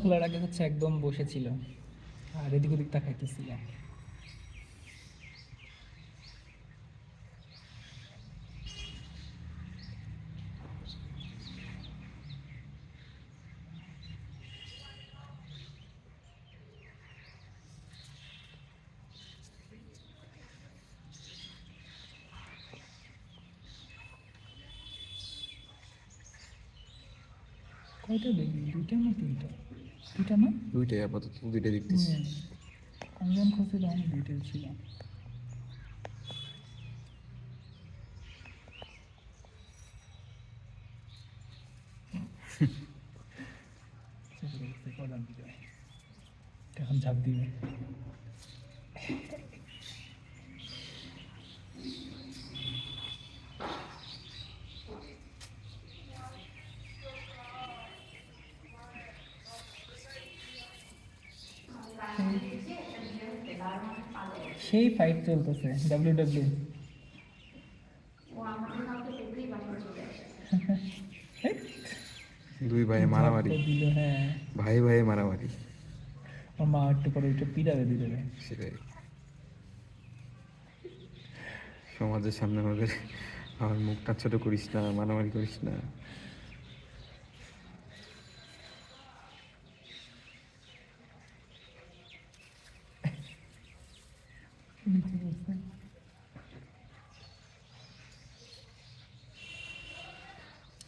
খোলার আগে হচ্ছে একদম বসেছিল আর এদিক ওদিক তাকাইতেছিল। কয়টা দেখবি, দুইটা না তিনটা? দুইটা না? দুইটাই আপাতত, দুইটাই দেখতেছি। আমি যখন খুঁজছি তখন দুইটাই ছিল। এখন ঝাঁপ দিবে। সেই ফাইট চলতেছে ডাব্লিউডাব্লিউ। দুই ভাই মারামারি, দিল, হ্যাঁ ভাই ভাই মারামারি। ওর মা একটু পরে ওইটা পিড়াবে দিলে। সেটাই, সমাজের সামনে আমাদের আমার মুখটা ছোট করিস না, মারামারি করিস না।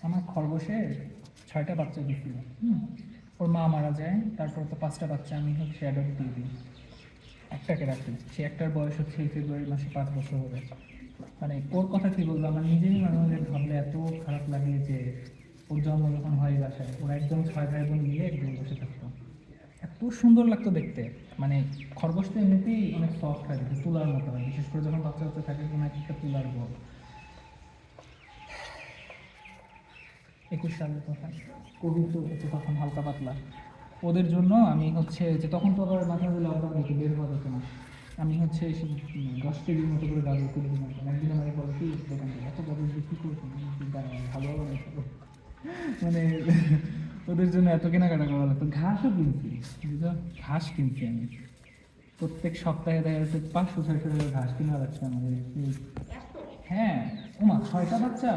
আমার খরগোশের 6টা বাচ্চা দিয়েছিল। ওর মা মারা যায়, তারপর তো 5টা বাচ্চা আমি হচ্ছে অ্যাডপ্ট দিয়ে দিই, একটাকে রাখি। সে একটার বয়স হচ্ছে এই ফেব্রুয়ারি মাসে 5 বছর হবে। মানে ওর কথা কি বলবো, আমার নিজেরই মাঝে মাঝে ভাবলে এত খারাপ লাগে যে ওর জন্ম যখন হয় বাসায়, ওরা একদম 6 ভাই বোন মিলে একদম বসে থাকতো, এত সুন্দর লাগতো দেখতে। মানে খরগোশ তো এমনিতেই অনেক সফট হয়, দেখতে তুলার মতো হয়, বিশেষ করে যখন বাচ্চা বাচ্চা থাকে কোনো একটা তুলার বল। 21 সালের কথা, কোভিড তো হচ্ছে তখন হালকা পাতলা। ওদের জন্য আমি হচ্ছে যে তখন তো আবার মাঝে মাঝে লকডাউন দিতে বের হওয়া যেত না, আমি হচ্ছে এসে 10 কেজির মতো করে গাজর কিনে নিয়ে আসতাম। একদিন আমাকে বলে কি দোকান থেকে এত গাজর বিক্রি করছেন, ভালো বানাইছো। মানে ওদের জন্য এত কেনাকাটা করা লাগতো। ঘাসও কিনছি, বুঝছো, ঘাস কিনছি আমি প্রত্যেক সপ্তাহে, দেখা যাচ্ছে 500-600 টাকা ঘাস কিনা লাগছে আমাদের। হ্যাঁ, ওমা 6টা বাচ্চা।